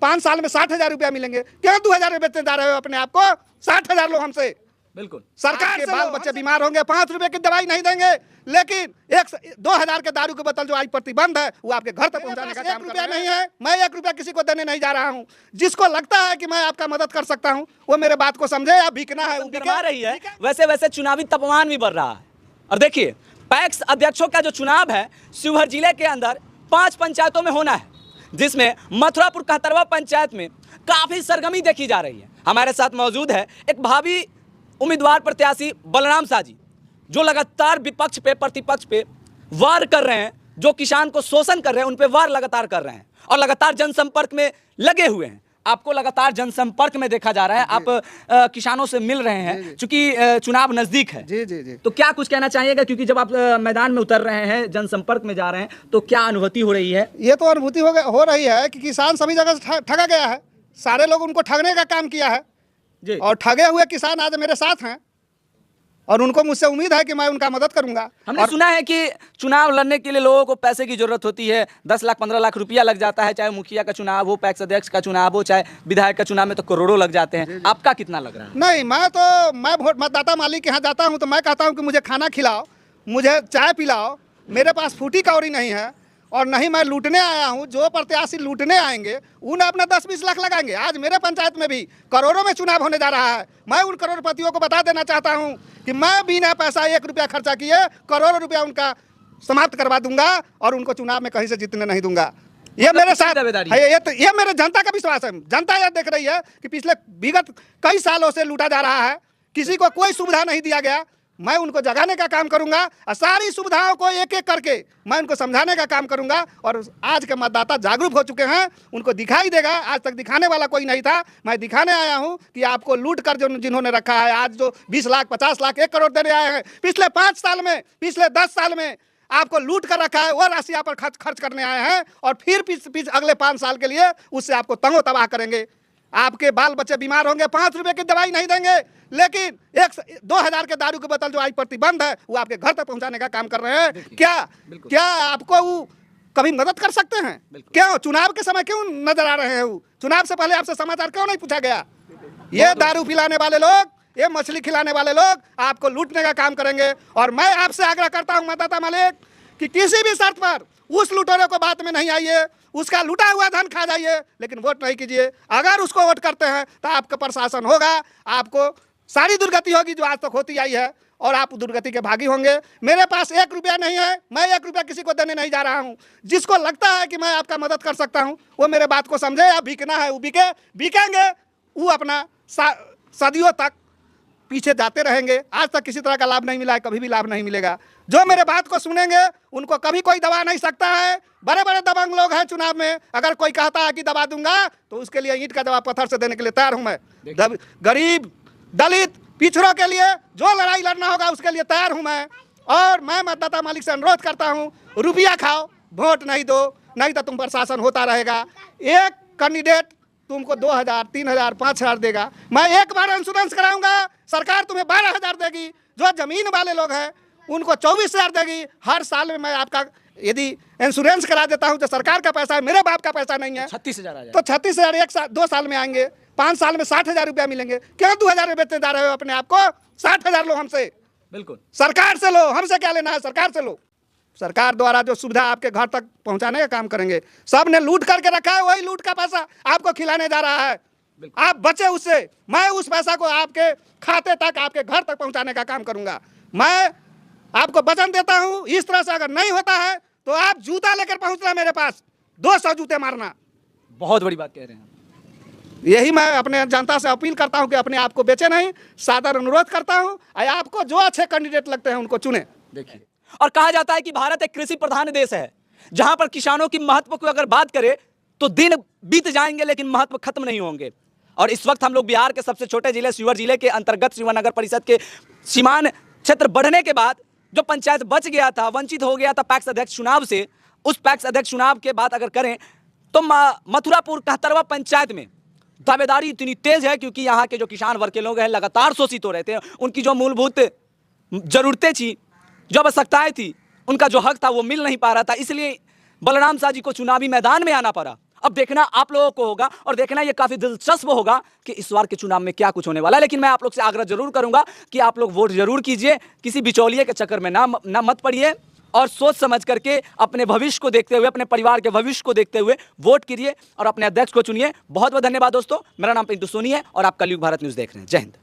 5 साल में 60,000 रुपया मिलेंगे। क्यों 2,000 रुपये बेचने जा रहे हो अपने आप को? 60,000 लो हमसे। बिल्कुल सरकार के बाल बच्चे बीमार होंगे, 5 रुपए की दवाई नहीं देंगे, लेकिन 2,000 के दारू की बोतल जो आज प्रतिबंध है वो आपके घर तक पहुंचाने का काम रुपया नहीं है। मैं 1 रुपया किसी को देने नहीं जा रहा हूं। जिसको लगता है कि मैं आपका मदद कर सकता हूं वो मेरे बात को समझे। अब बिकना है गरमा रही है, वैसे वैसे चुनावी तापमान भी बढ़ रहा है। और देखिए पैक्स अध्यक्षों का जो चुनाव है शिवहर जिले के अंदर 5 पंचायतों में होना है, जिसमें मथुरापुर कहतरवा पंचायत में काफी सरगर्मी देखी जा रही है। हमारे साथ मौजूद है एक भावी उम्मीदवार प्रत्याशी बलराम शाह जी, जो लगातार विपक्ष पे प्रतिपक्ष पे वार कर रहे हैं, जो किसान को शोषण कर रहे हैं उन पे वार लगातार कर रहे हैं और लगातार जनसंपर्क में लगे हुए हैं। आपको लगातार जनसंपर्क में देखा जा रहा है, आप किसानों से मिल रहे हैं क्योंकि चुनाव नजदीक है। जी जी जी। तो क्या कुछ कहना चाहिएगा, क्योंकि जब आप मैदान में उतर रहे हैं, जनसंपर्क में जा रहे हैं, तो क्या अनुभूति हो रही है? ये तो अनुभूति हो रही है कि किसान सभी जगह से ठगा गया है। सारे लोग उनको ठगने का काम किया है जी। और ठगे हुए किसान आज मेरे साथ हैं और उनको मुझसे उम्मीद है कि मैं उनका मदद करूंगा। हमने सुना है कि चुनाव लड़ने के लिए लोगों को पैसे की जरूरत होती है, 10 लाख 15 लाख रुपया लग जाता है, चाहे मुखिया का चुनाव हो, पैक्स अध्यक्ष का चुनाव हो, चाहे विधायक का चुनाव में तो करोड़ों लग जाते हैं। आपका कितना लग रहा है? नहीं, मैं वोट मतदाता मालिक के यहाँ जाता हूँ तो मैं कहता हूँ कि मुझे खाना खिलाओ, मुझे चाय पिलाओ। मेरे पास फूटी कौड़ी नहीं है और नहीं मैं लूटने आया हूँ। जो प्रत्याशी लूटने आएंगे उन्हें अपना 10-20 लाख लगाएंगे। आज मेरे पंचायत में भी करोड़ों में चुनाव होने जा रहा है। मैं उन करोड़पतियों को बता देना चाहता हूँ कि मैं बिना पैसा 1 रुपया खर्चा किए करोड़ों रुपया उनका समाप्त करवा दूंगा और उनको चुनाव में कहीं से जीतने नहीं दूंगा। ये मेरे साथ है। ये मेरे जनता का विश्वास है। जनता यह देख रही है कि पिछले विगत कई सालों से लूटा जा रहा है, किसी को कोई सुविधा नहीं दिया गया। मैं उनको जगाने का काम करूंगा और सारी सुविधाओं को एक एक करके मैं उनको समझाने का काम करूंगा। और आज के मतदाता जागरूक हो चुके हैं, उनको दिखाई देगा। आज तक दिखाने वाला कोई नहीं था, मैं दिखाने आया हूं कि आपको लूट कर जो जिन्होंने रखा है, आज जो 20 लाख 50 लाख 1 करोड़ देने आए हैं, पिछले 5 साल में, पिछले 10 साल में आपको लूट कर रखा है, वो राशि आप पर खर्च करने आए हैं और फिर अगले 5 साल के लिए उससे आपको तंगो तबाह करेंगे। आपके बाल बच्चे बीमार होंगे, 5 रुपए की दवाई नहीं देंगे, लेकिन 2,000 के दारू की बोतल जो आज प्रतिबंध है वो आपके घर तक पहुंचाने का काम कर रहे हैं। क्या आपको वो कभी मदद कर सकते हैं? क्यों चुनाव के समय क्यों नजर आ रहे हैं? वो चुनाव से पहले आपसे समाचार क्यों नहीं पूछा गया? ये दारू पिलाने वाले लोग, ये मछली खिलाने वाले लोग आपको लूटने का काम करेंगे। और मैं आपसे आग्रह करता हूं मतदाता मालिक कि किसी भी शर्त पर उस लुटेरे को बात में नहीं आइए, उसका लूटा हुआ धन खा जाइए, लेकिन वोट नहीं कीजिए। अगर उसको वोट करते हैं तो आपका प्रशासन होगा, आपको सारी दुर्गति होगी जो आज तक होती आई है और आप दुर्गति के भागी होंगे। मेरे पास 1 रुपया नहीं है, मैं 1 रुपया किसी को देने नहीं जा रहा हूं। जिसको लगता है कि मैं आपका मदद कर सकता हूं वो मेरे बात को समझे। अब बिकना है वो बिकेंगे, वो अपना सदियों तक पीछे जाते रहेंगे। आज तक किसी तरह का लाभ नहीं मिला है, कभी भी लाभ नहीं मिलेगा। जो मेरे बात को सुनेंगे उनको कभी कोई दबा नहीं सकता है। बड़े बड़े दबंग लोग हैं चुनाव में, अगर कोई कहता है कि दबा दूंगा तो उसके लिए ईंट का जवाब पत्थर से देने के लिए तैयार हूं मैं। गरीब, दलित, पिछड़ों के लिए जो लड़ाई लड़ना होगा उसके लिए तैयार हूं मैं। और मैं मतदाता मालिक से अनुरोध करता हूं, रुपया खाओ, वोट नहीं दो, नहीं तो तुम पर शासन होता रहेगा। एक कैंडिडेट तुमको 2,000, 3,000, 5,000 देगा। मैं एक बार इंश्योरेंस कराऊंगा, सरकार तुम्हें 12,000 देगी। जो जमीन वाले लोग हैं उनको 24,000 देगी। हर साल में मैं आपका यदि इंश्योरेंस करा देता हूं तो सरकार का पैसा है, मेरे बाप का पैसा नहीं है। 36,000 आ जाए तो 36,000 2 साल में आएंगे, 5 साल में 60,000 रुपया मिलेंगे। क्यों 2,000 रुपये बेचने जा रहे हो अपने आप को? 60,000 लो हमसे। बिल्कुल सरकार से लो, हमसे क्या लेना है, सरकार से लो। सरकार द्वारा जो सुविधा आपके घर तक पहुंचाने का काम करेंगे। सब ने लूट करके रखा है, वही लूट का पैसा आपको खिलाने जा रहा है। आप बचे उससे, मैं उस पैसा को आपके खाते तक, आपके घर तक पहुंचाने का काम करूंगा। मैं आपको वचन देता हूं, इस तरह से अगर नहीं होता है तो आप जूता लेकर पहुंचना मेरे पास, 200 जूते मारना। बहुत बड़ी बात कह रहे हैं। यही मैं अपने जनता से अपील करता हूं कि अपने आप को बेचे नहीं, सादर अनुरोध करता हूं। आपको जो अच्छे कैंडिडेट लगते हैं उनको चुने। देखिए, और कहा जाता है कि भारत एक कृषि प्रधान देश है, जहां पर किसानों की महत्व को अगर बात करें तो दिन बीत जाएंगे लेकिन महत्व खत्म नहीं होंगे। और इस वक्त हम लोग बिहार के सबसे छोटे जिले शिवहर जिले के अंतर्गत शिवहर नगर परिषद के सीमांत क्षेत्र बढ़ने के बाद जो पंचायत बच गया था, वंचित हो गया था पैक्स अध्यक्ष चुनाव से, उस पैक्स अध्यक्ष चुनाव के बाद अगर करें तो मथुरापुर कहतरवा पंचायत में दावेदारी इतनी तेज है क्योंकि यहाँ के जो किसान वर्ग के लोग हैं लगातार शोषित हो रहे थे। उनकी जो मूलभूत जरूरतें थी, जो आवश्यकताएं थी, उनका जो हक था वो मिल नहीं पा रहा था। इसलिए बलराम शाह जी को चुनावी मैदान में आना पड़ा अब देखना आप लोगों को होगा और देखना ये काफी दिलचस्प होगा कि इस बार के चुनाव में क्या कुछ होने वाला है। लेकिन मैं आप लोग से आग्रह जरूर करूंगा कि आप लोग वोट जरूर कीजिए, किसी बिचौलिए के चक्कर में ना मत पड़िए और सोच समझ करके अपने भविष्य को देखते हुए, अपने परिवार के भविष्य को देखते हुए वोट कीजिए और अपने अध्यक्ष को चुनिए। बहुत बहुत धन्यवाद दोस्तों। मेरा नाम पिंटू सोनी है और आप कलयुग भारत न्यूज़ देख रहे हैं। जय हिंद।